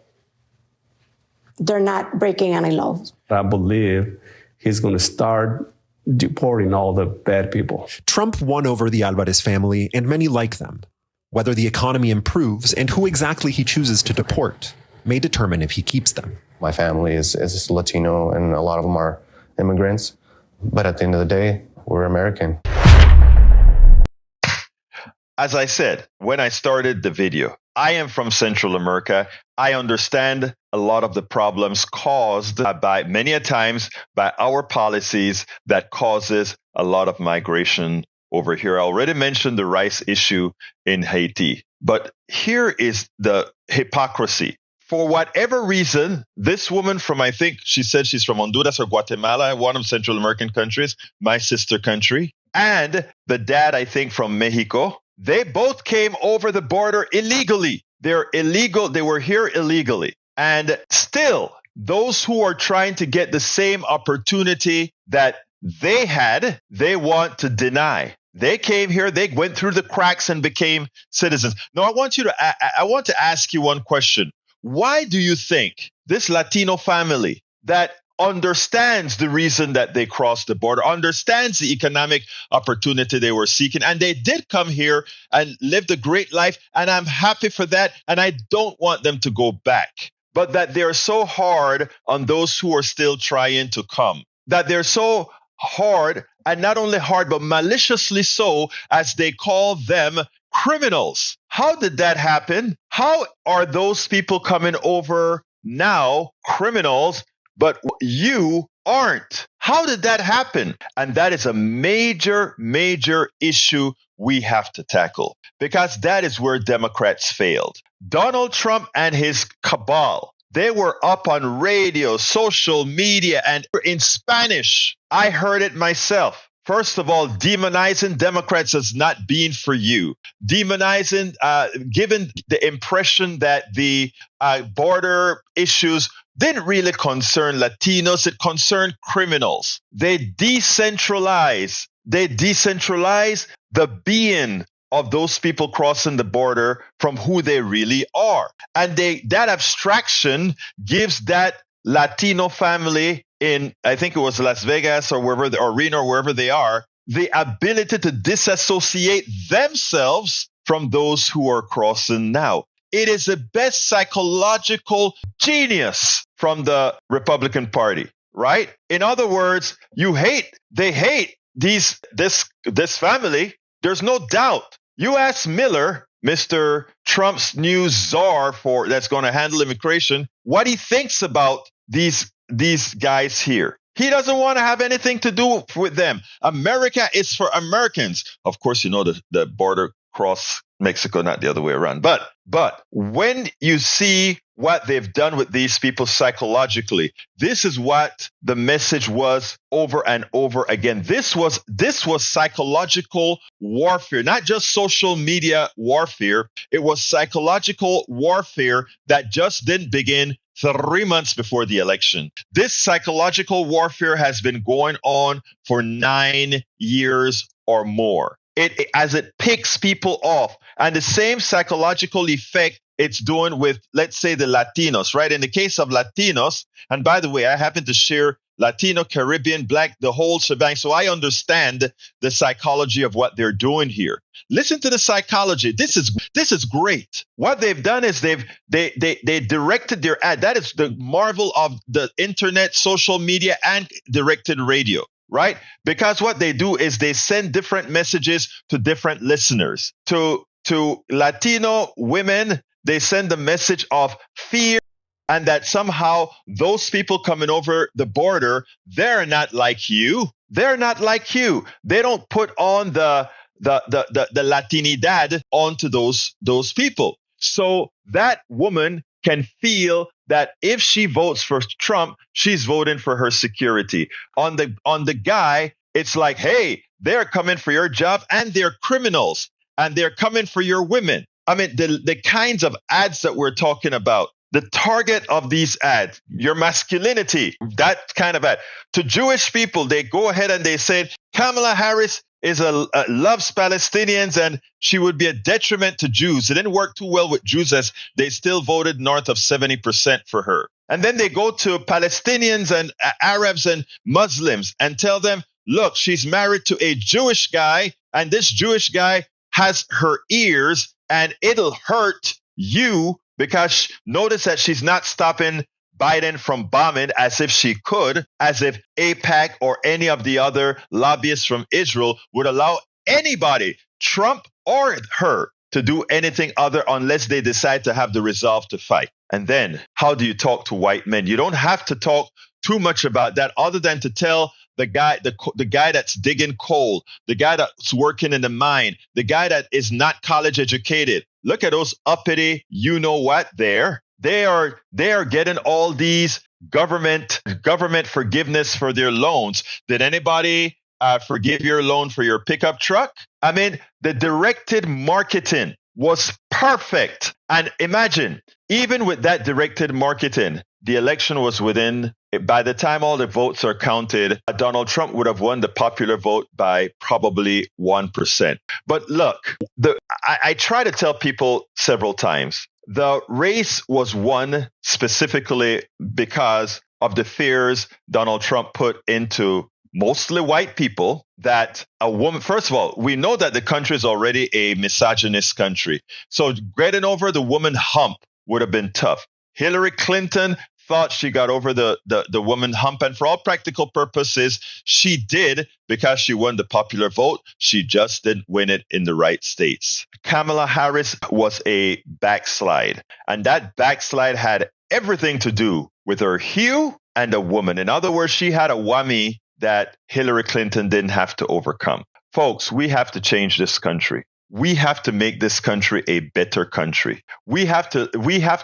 They're not breaking any laws. I believe he's going to start deporting all the bad people. Trump won over the Alvarez family, and many like them. Whether the economy improves and who exactly he chooses to deport may determine if he keeps them. My family is Latino, and a lot of them are immigrants. But at the end of the day, we're American. As I said, when I started the video, I am from Central America. I understand a lot of the problems caused by many a times by our policies that causes a lot of migration over here. I already mentioned the rice issue in Haiti, but here is the hypocrisy. For whatever reason, this woman from, I think she said she's from Honduras or Guatemala, one of Central American countries, my sister country, and the dad, I think, from Mexico, they both came over the border illegally. They're illegal. They were here illegally. And still, those who are trying to get the same opportunity that they had, they want to deny. They came here, they went through the cracks and became citizens. Now, I want to ask you one question. Why do you think this Latino family that understands the reason that they crossed the border, understands the economic opportunity they were seeking, and they did come here and lived a great life, and I'm happy for that, and I don't want them to go back, but that they're so hard on those who are still trying to come, that they're so hard, and not only hard, but maliciously so, as they call them criminals. How did that happen? How are those people coming over now criminals, but you aren't. How did that happen? And that is a major, major issue we have to tackle, because that is where Democrats failed. Donald Trump and his cabal, they were up on radio, social media, and in Spanish. I heard it myself. First of all, demonizing Democrats as not being for you. Demonizing, giving the impression that the border issues didn't really concern Latinos. It concerned criminals. They decentralize the being of those people crossing the border from who they really are. And that abstraction gives that Latino family in, I think it was Las Vegas or wherever, or Reno or wherever they are, the ability to disassociate themselves from those who are crossing now. It is the best psychological genius from the Republican Party, right? In other words, they hate this family. There's no doubt. You ask Miller, Mr. Trump's new czar that's going to handle immigration, what he thinks about these guys here. He doesn't want to have anything to do with them. America is for Americans. Of course, you know the border cross Mexico, not the other way around. But when you see what they've done with these people psychologically, this is what the message was over and over again. This was psychological warfare, not just social media warfare. It was psychological warfare that just didn't begin 3 months before the election. This psychological warfare has been going on for 9 years or more. As it picks people off, and the same psychological effect it's doing with, let's say, the Latinos, right? In the case of Latinos, and by the way, I happen to share Latino, Caribbean, Black, the whole shebang, so I understand the psychology of what they're doing here. Listen to the psychology. This is great. What they've done is they directed their ad. That is the marvel of the internet, social media, and directed radio. Right? Because what they do is they send different messages to different listeners. To Latino women, they send a message of fear, and that somehow those people coming over the border, they're not like you. They're not like you. They don't put on the Latinidad onto those people. So that woman can feel that if she votes for Trump, she's voting for her security. On the guy, it's like, hey, they're coming for your job, and they're criminals, and they're coming for your women. I mean, the kinds of ads that we're talking about, the target of these ads, your masculinity, that kind of ad. To Jewish people, they go ahead and they say, Kamala Harris loves Palestinians, and she would be a detriment to Jews. It didn't work too well with Jews, as they still voted north of 70% for her. And then they go to Palestinians and Arabs and Muslims and tell them, look, she's married to a Jewish guy, and this Jewish guy has her ears, and it'll hurt you, because notice that she's not stopping Biden from bombing as if she could, as if AIPAC or any of the other lobbyists from Israel would allow anybody, Trump or her, to do anything other unless they decide to have the resolve to fight. And then how do you talk to white men? You don't have to talk too much about that, other than to tell the guy that's digging coal, the guy that's working in the mine, the guy that is not college educated. Look at those uppity, you know what, there. They are getting all these government forgiveness for their loans. Did anybody forgive your loan for your pickup truck? I mean, the directed marketing was perfect. And imagine, even with that directed marketing, the election was by the time all the votes are counted, Donald Trump would have won the popular vote by probably 1%. But look, I try to tell people several times, the race was won specifically because of the fears Donald Trump put into mostly white people, that a woman, first of all, we know that the country is already a misogynist country. So getting over the woman hump would have been tough. Hillary Clinton thought she got over the woman hump, and for all practical purposes, she did, because she won the popular vote. She just didn't win it in the right states. Kamala Harris was a backslide, and that backslide had everything to do with her hue and a woman. In other words, she had a whammy that Hillary Clinton didn't have to overcome. Folks, we have to change this country. We have to make this country a better country. We have to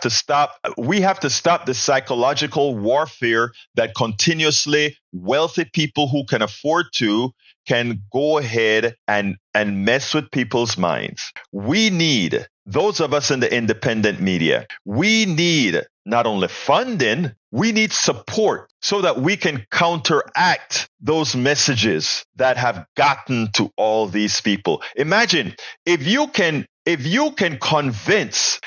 stop the psychological warfare that continuously wealthy people who can afford to can go ahead and mess with people's minds. We need, those of us in the independent media, we need not only funding, we need support so that we can counteract those messages that have gotten to all these people. Imagine if you can convince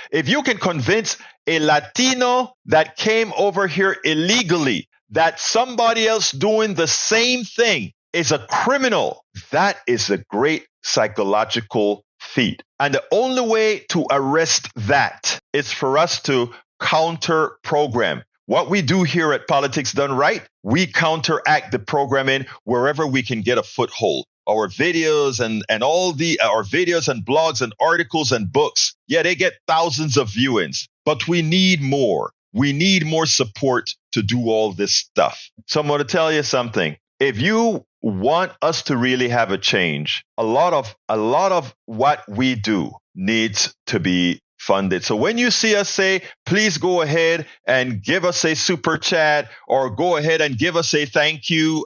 a Latino that came over here illegally that somebody else doing the same thing is a criminal. That is a great psychological feat. And the only way to arrest that is for us to counter program. What we do here at Politics Done Right, we counteract the programming wherever we can get a foothold. Our videos and our videos and blogs and articles and books, yeah, they get thousands of viewings, but we need more. We need more support to do all this stuff. So I'm going to tell you something. If you want us to really have a change, a lot of what we do needs to be funded. So when you see us say, please go ahead and give us a super chat, or go ahead and give us a thank you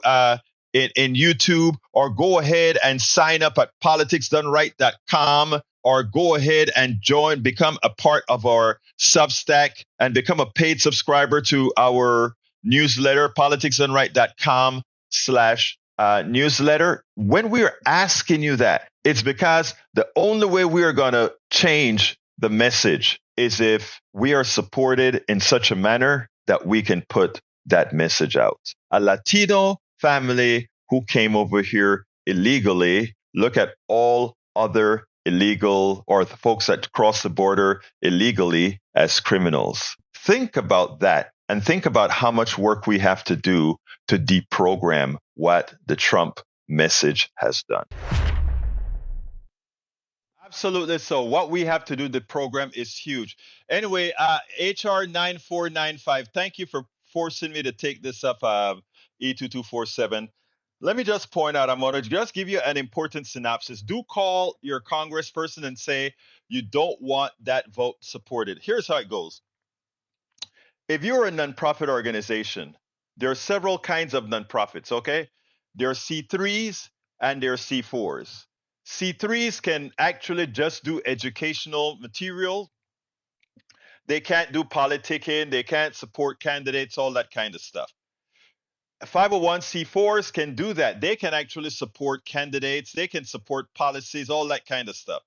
in YouTube, or go ahead and sign up at politicsdoneright.com, or go ahead and become a part of our Substack and become a paid subscriber to our newsletter, politicsdoneright.com/newsletter. When we're asking you that, it's because the only way we are going to change the message is if we are supported in such a manner that we can put that message out. A Latino family who came over here illegally, look at all other illegal or the folks that cross the border illegally as criminals. Think about that and think about how much work we have to do to deprogram what the Trump message has done. Absolutely. So what we have to do, the program is huge. Anyway, HR 9495, thank you for forcing me to take this up, E2247. Let me just point out, I'm going to just give you an important synopsis. Do call your congressperson and say you don't want that vote supported. Here's how it goes. If you're a nonprofit organization, there are several kinds of nonprofits, okay? There are C3s and there are C4s. C3s can actually just do educational material. They can't do politicking. They can't support candidates, all that kind of stuff. 501c4s can do that. They can actually support candidates. They can support policies, all that kind of stuff.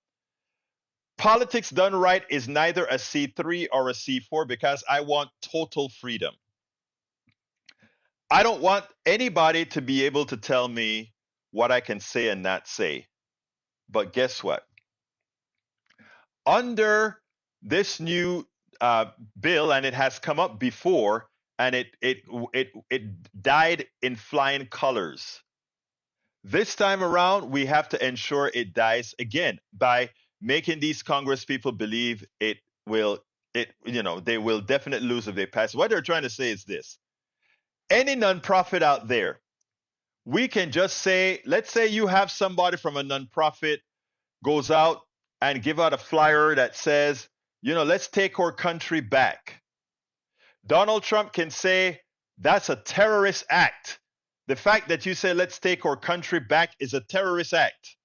Politics Done Right is neither a C3 or a C4 because I want total freedom. I don't want anybody to be able to tell me what I can say and not say. But guess what? Under this new bill, and it has come up before, and it died in flying colors. This time around, we have to ensure it dies again by making these Congress people believe they will definitely lose if they pass. What they're trying to say is this: any nonprofit out there, we can just say, let's say you have somebody from a nonprofit goes out and give out a flyer that says, let's take our country back. Donald Trump can say that's a terrorist act. The fact that you say let's take our country back is a terrorist act.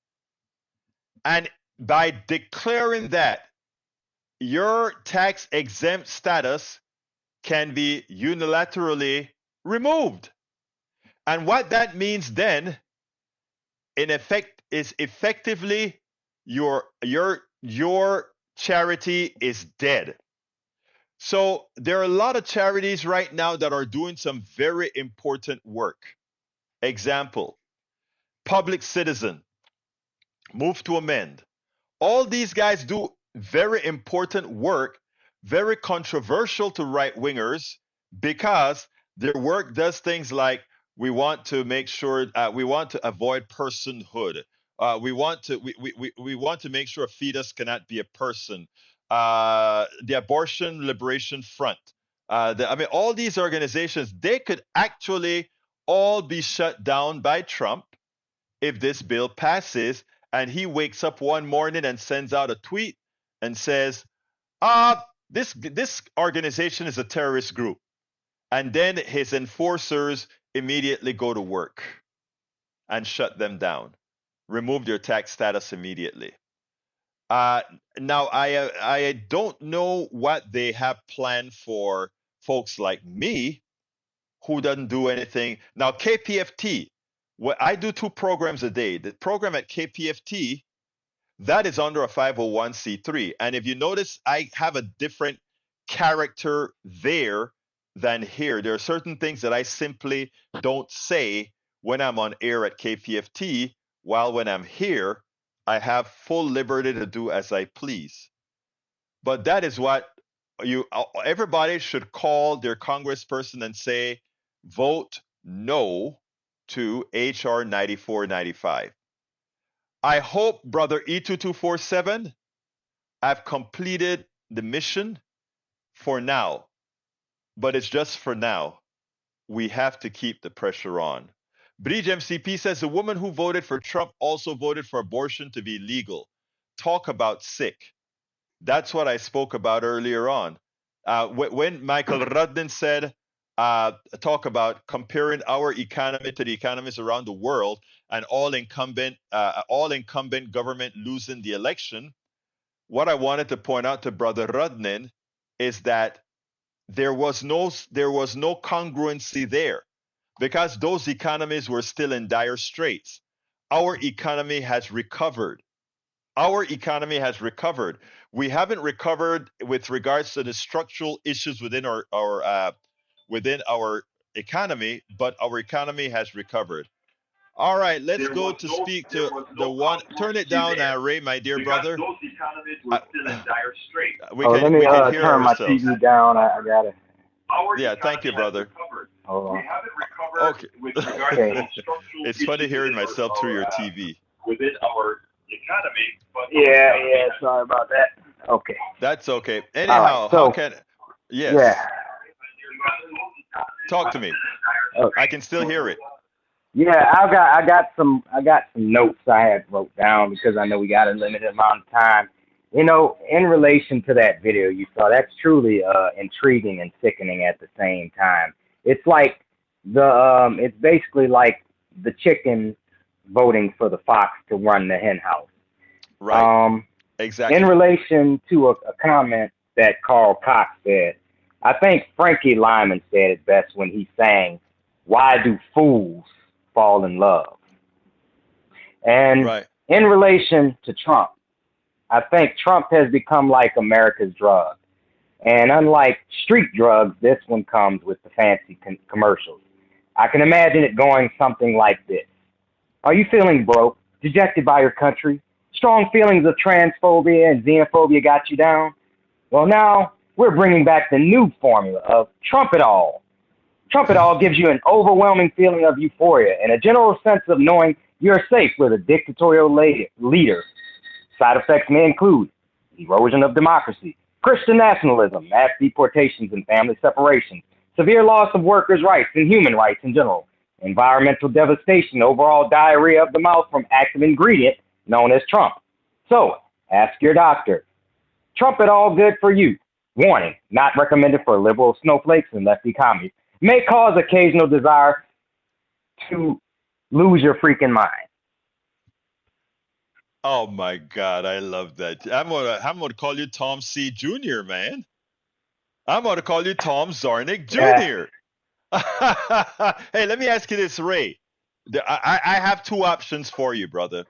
And by declaring that, your tax exempt status can be unilaterally removed. And what that means then, in effect, is effectively your charity is dead. So there are a lot of charities right now that are doing some very important work. Example, Public Citizen, Move to Amend. All these guys do very important work, very controversial to right-wingers, because their work does things like we want to make sure we want to avoid personhood. We want to make sure a fetus cannot be a person. The Abortion Liberation Front. I mean, all these organizations, they could actually all be shut down by Trump if this bill passes and he wakes up one morning and sends out a tweet and says, this organization is a terrorist group. And then his enforcers immediately go to work and shut them down, remove their tax status immediately. Uh, Now, I don't know what they have planned for folks like me who doesn't do anything. Now, KPFT, I do 2 programs a day. The program at KPFT, that is under a 501c3. And if you notice, I have a different character there than here. There are certain things that I simply don't say when I'm on air at KPFT, while when I'm here, I have full liberty to do as I please. But that is what everybody should call their congressperson and say, vote no to HR 9495. I hope, Brother E2247, I've completed the mission for now, but it's just for now. We have to keep the pressure on. Bridge MCP says the woman who voted for Trump also voted for abortion to be legal. Talk about sick. That's what I spoke about earlier on. When Michael Rudden said, talk about comparing our economy to the economies around the world and all incumbent government losing the election, what I wanted to point out to Brother Rudnin is that there was no congruency there because those economies were still in dire straits. Our economy has recovered. Our economy has recovered. We haven't recovered with regards to the structural issues within our economy, but our economy has recovered. All right, let's go to speak to the one. Turn it down, Ray, my dear brother. Those economies were still in dire straits. Let me hear turn my ourselves. TV down. I got it. Yeah, thank you, brother. Hold on. Okay. It's funny hearing myself through your TV. Within our economy, but yeah. Sorry about that. Okay. That's okay. Anyhow, right, so, how can? Yes. Yeah. Talk to me. Okay. I can still hear it. Yeah, I got some notes I had wrote down because I know we got a limited amount of time. You know, in relation to that video you saw, that's truly intriguing and sickening at the same time. It's like it's basically like the chicken voting for the fox to run the hen house. Right. Exactly. In relation to a comment that Carl Cox said, I think Frankie Lyman said it best when he sang, "Why do fools fall in love?" And right. In relation to Trump, I think Trump has become like America's drug. And unlike street drugs, this one comes with the fancy commercials. I can imagine it going something like this. Are you feeling broke, dejected by your country? Strong feelings of transphobia and xenophobia got you down? Well, now we're bringing back the new formula of Trump it all. Trump it all gives you an overwhelming feeling of euphoria and a general sense of knowing you're safe with a dictatorial leader. Side effects may include erosion of democracy, Christian nationalism, mass deportations and family separations, severe loss of workers' rights and human rights in general, environmental devastation, overall diarrhea of the mouth from active ingredient known as Trump. So, ask your doctor. Trump it all good for you. Warning, not recommended for liberal snowflakes and lefty commies. May cause occasional desire to lose your freaking mind. Oh my God, I love that. I'm gonna call you Tom C. Jr., man. I'm gonna call you Tom Zarnick Jr. Hey, let me ask you this, Ray. I have 2 options for you, brother.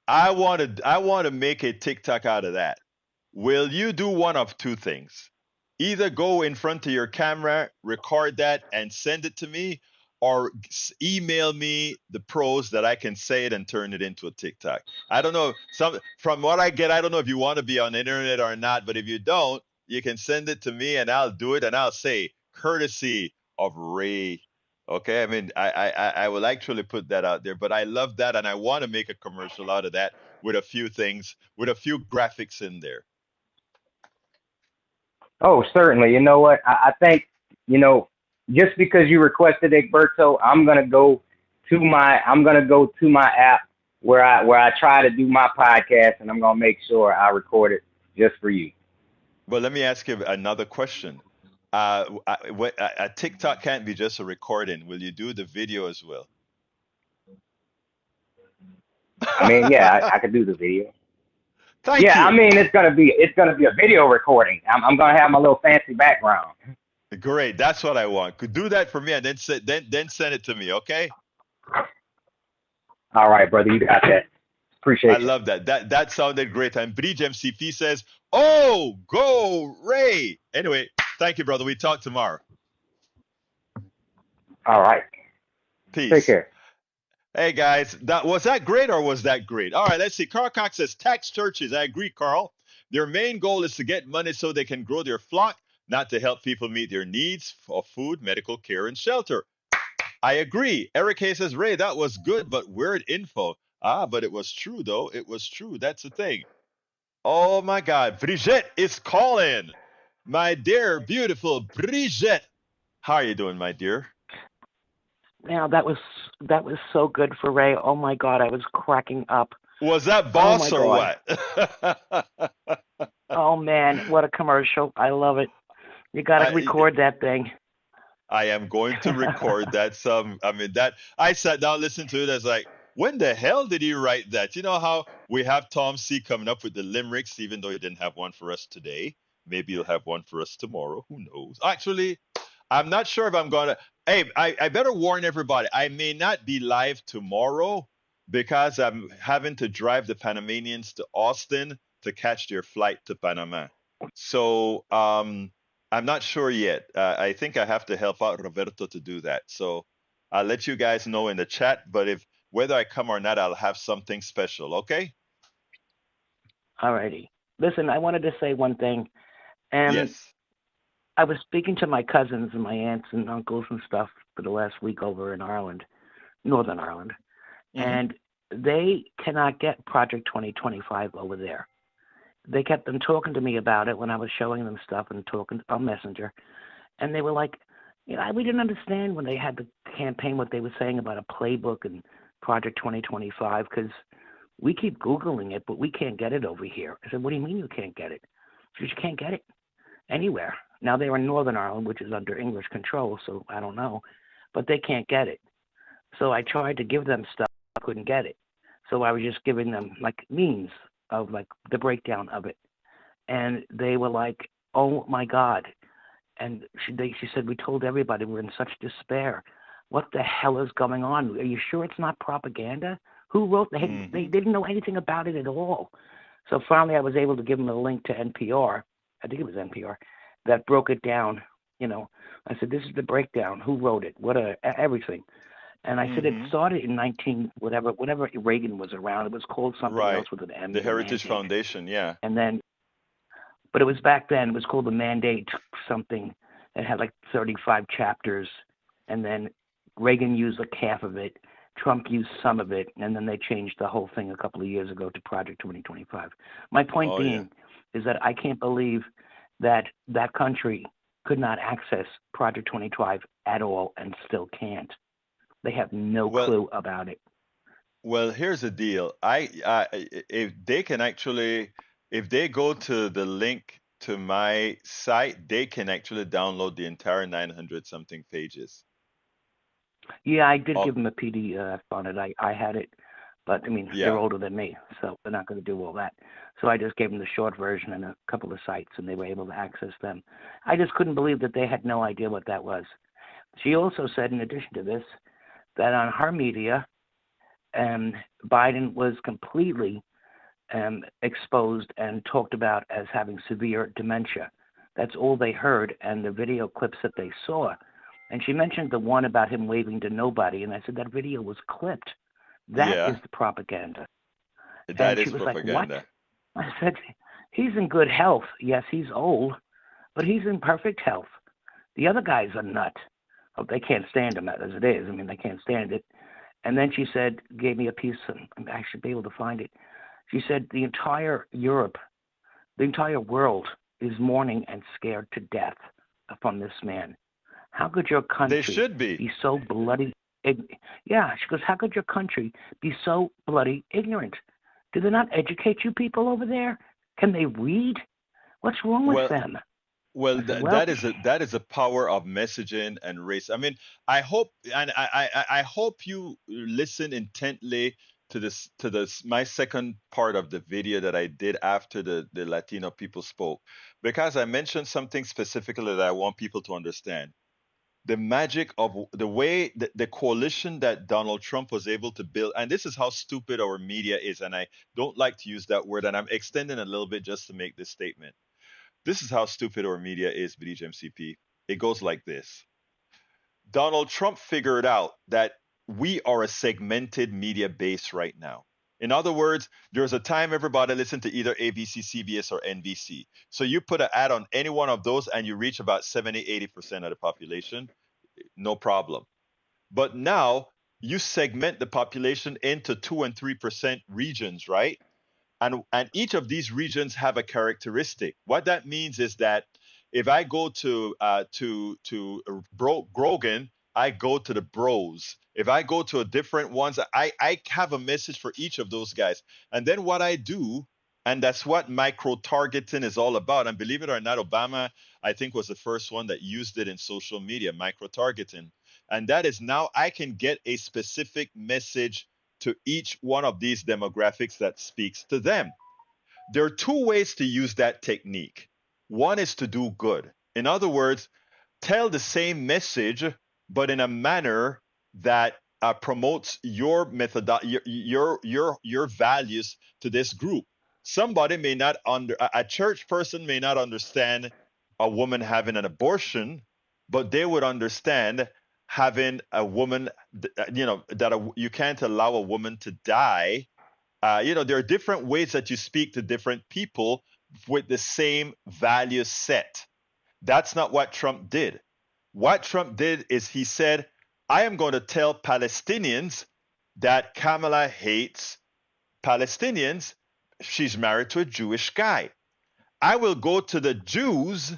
I want to make a TikTok out of that. Will you do one of 2 things? Either go in front of your camera, record that, and send it to me, or email me the pros that I can say it and turn it into a TikTok. I don't know. From what I get, I don't know if you want to be on the internet or not, but if you don't, you can send it to me and I'll do it and I'll say courtesy of Ray. Okay, I mean, I will actually put that out there, but I love that and I want to make a commercial out of that with a few things, with a few graphics in there. Oh, certainly. You know what? I think, you know, just because you requested Egberto, I'm gonna go to my app where I try to do my podcast, and I'm gonna make sure I record it just for you. But let me ask you another question. A TikTok can't be just a recording. Will you do the video as well? I mean, yeah, I could do the video. Thank Yeah, I you. mean, it's gonna be a video recording. I'm gonna have my little fancy background. Great. That's what I want. Could do that for me and then send it to me, okay? All right, brother, you got that. I Appreciate you. love that. That sounded great. And Bridge MCP says, "Oh, go Ray." Anyway, thank you, brother. We talk tomorrow. All right, take Peace. care. Hey guys, that great or was that great? All right, let's see. Carl Cox says tax churches. I agree, Carl. Their main goal is to get money so they can grow their flock, not to help people meet their needs of food, medical care, and shelter. I agree. Eric Hayes says, Ray, that was good, but weird info. But it was true though. It was true. That's the thing. Oh my God, Brigitte is calling. My dear, beautiful Brigitte. How are you doing, my dear? Now that was so good for Ray. Oh my God, I was cracking up. Was that Oh my boss or God. what? Oh man, what a commercial. I love it. You got to I, record that thing. I am going to record that. I mean, that I sat down, listened to it. I was like, when the hell did he write that? You know how we have Tom C coming up with the limericks, even though he didn't have one for us today. Maybe he'll have one for us tomorrow. Who knows? Actually, I'm not sure if I'm gonna. Hey, I better warn everybody. I may not be live tomorrow because I'm having to drive the Panamanians to Austin to catch their flight to Panama. So I'm not sure yet. I think I have to help out Roberto to do that. So I'll let you guys know in the chat. But if whether I come or not, I'll have something special. Okay? Alrighty. Listen, I wanted to say one thing. And Yes. I was speaking to my cousins and my aunts and uncles and stuff for the last week over in Ireland, Northern Ireland, Hmm. and they cannot get Project 2025 over there. They kept them talking to me about it when I was showing them stuff and talking on Messenger, and they were like, we didn't understand when they had the campaign what they were saying about a playbook and Project 2025 because we keep Googling it, but we can't get it over here. I said, what do you mean you can't get it? She said, you can't get it anywhere. Now they're in Northern Ireland, which is under English control, so I don't know, but they can't get it. So I tried to give them stuff, I couldn't get it. So I was just giving them like memes of like the breakdown of it, and they were like, "Oh my God!" And she said, "We told everybody we're in such despair. What the hell is going on? Are you sure it's not propaganda? Who wrote? They Hmm. didn't know anything about it at all." So finally, I was able to give them a link to NPR. I think it was NPR that broke it down. I said, "This is the breakdown. Who wrote it? Everything." And I said it Hmm. started in 19 whatever Reagan was around. It was called something Right. else with an M, The the Heritage mandate. Foundation. Yeah. And then, but it was back then. It was called the mandate something. It had like 35 chapters, and then Reagan used like half of it. Trump used some of it, and then they changed the whole thing a couple of years ago to Project 2025. My point Oh yeah. being is that I can't believe that that country could not access Project 2025 at all and still can't. They have no Well, clue about it. well, here's the deal. If they can actually, if they go to the link to my site, they can actually download the entire 900 something pages. Yeah, I did Of give them a PDF on it. I had it, but I mean, they're yeah. older than me, so they're not going to do all that. So I just gave them the short version and a couple of sites, and they were able to access them. I just couldn't believe that they had no idea what that was. She also said, in addition to this, that on her media, Biden was completely exposed and talked about as having severe dementia. That's all they heard, and the video clips that they saw. And she mentioned the one about him waving to nobody, and I said that video was clipped. That is Yeah. the propaganda. That And she is was like, what? propaganda. I said, he's in good health. Yes, he's old, but he's in perfect health. The other guy's a nut. Oh, they can't stand him as it is. I mean, they can't stand it. And then she said, gave me a piece, and I should be able to find it. She said the entire Europe, the entire world is mourning and scared to death from this man. How could your country should be. be so bloody? Yeah, she goes, how could your country be so bloody ignorant? Do they not educate you people over there? Can they read? What's wrong with Well, them? well, I said, well, that is a power of messaging and race. I mean, I hope and I hope you listen intently to this my second part of the video that I did after the Latino people spoke, because I mentioned something specifically that I want people to understand. The magic of the way the coalition that Donald Trump was able to build, and this is how stupid our media is, and I don't like to use that word, and I'm extending a little bit just to make this statement. This is how stupid our media is, BDGMCP. It goes like this. Donald Trump figured out that we are a segmented media base right now. In other words, there's a time everybody listened to either ABC, CBS, or NBC. So you put an ad on any one of those and you reach about 70, 80% of the population, no problem. But now you segment the population into 2 and 3% regions, right? And each of these regions have a characteristic. What that means is that if I go to Grogan, I go to the Bros. If I go to a different ones, I have a message for each of those guys. And then what I do, and that's what micro targeting is all about. And believe it or not, Obama, I think, was the first one that used it in social media, micro targeting. And that is now I can get a specific message to each one of these demographics that speaks to them. There are two ways to use that technique. One is to do good. In other words, tell the same message, but in a manner that promotes your method, your values to this group. Somebody may not a church person may not understand a woman having an abortion, but they would understand having a woman, you can't allow a woman to die. There are different ways that you speak to different people with the same value set. That's not what Trump did. What Trump did is he said, I am going to tell Palestinians that Kamala hates Palestinians. She's married to a Jewish guy. I will go to the Jews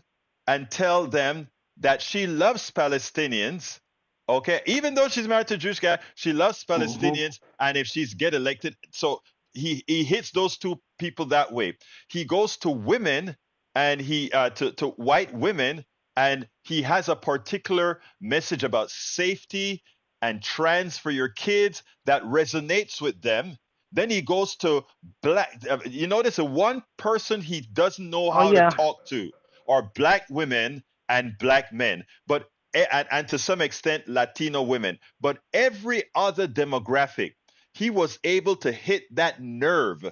and tell them that she loves Palestinians. Okay, even though she's married to a Jewish guy, she loves Palestinians, and if she's get elected, so he hits those two people that way. He goes to women and he to white women, and he has a particular message about safety and trans for your kids that resonates with them. Then he goes to black. You notice the one person he doesn't know how to talk to are black women and black men, but and to some extent Latino women. But every other demographic, he was able to hit that nerve,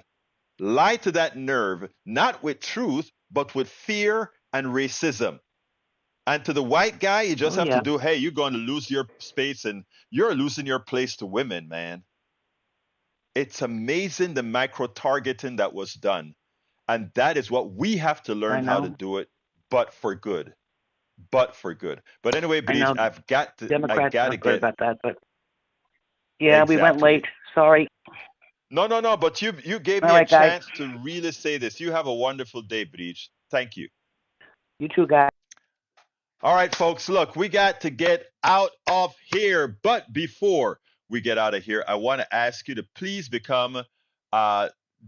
lie to that nerve, not with truth, but with fear and racism. And to the white guy, you just have to do, hey, you're going to lose your space and you're losing your place to women, man. It's amazing the micro targeting that was done. And that is what we have to learn how to do it, but for good. But for good. But anyway, Brigitte, I've got to Democrats I gotta good get about that, but yeah, we went late. Sorry. No, but you gave me All a right, guys. chance to really say this. You have a wonderful day, Brigitte. Thank you. You too, guys. All right, folks, look, we got to get out of here. But before we get out of here, I want to ask you to please become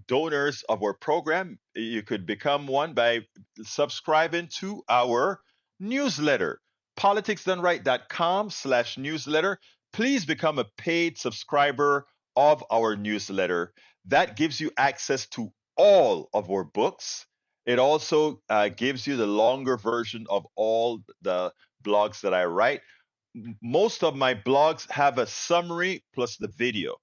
donors of our program. You could become one by subscribing to our newsletter, politicsdoneright.com/newsletter. Please become a paid subscriber of our newsletter. That gives you access to all of our books. It also gives you the longer version of all the blogs that I write. Most of my blogs have a summary plus the video.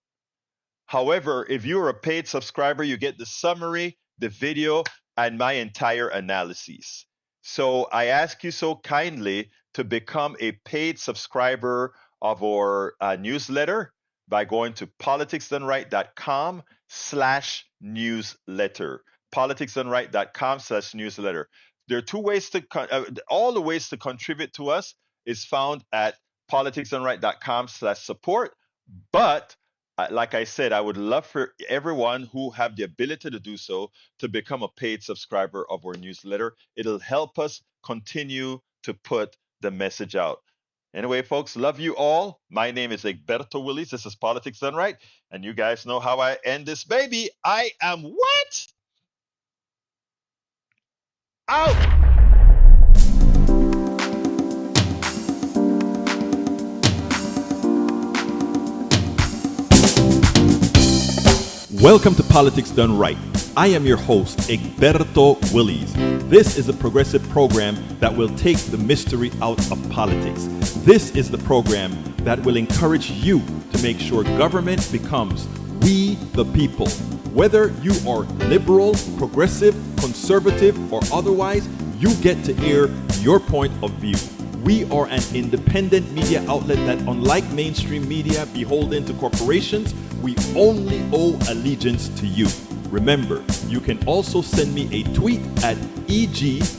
However, if you're a paid subscriber, you get the summary, the video, and my entire analyses. So I ask you so kindly to become a paid subscriber of our newsletter by going to politicsdoneright.com/newsletter. politicsdoneright.com/newsletter. There are two ways all the ways to contribute to us is found at politicsdoneright.com/support. But like I said, I would love for everyone who have the ability to do so to become a paid subscriber of our newsletter. It'll help us continue to put the message out. Anyway, folks, love you all. My name is Egberto Willies. This is Politics Done Right. And you guys know how I end this baby. I am what? Out! Welcome to Politics Done Right. I am your host, Egberto Willies. This is a progressive program that will take the mystery out of politics. This is the program that will encourage you to make sure government becomes we the people. Whether you are liberal, progressive, conservative, or otherwise, you get to air your point of view. We are an independent media outlet that, unlike mainstream media beholden to corporations, we only owe allegiance to you. Remember, you can also send me a tweet at EGBERTOWILLIES.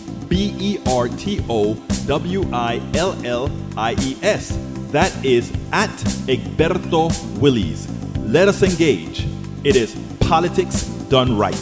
That is at Egberto Willies. Let us engage. It is Politics Done Right.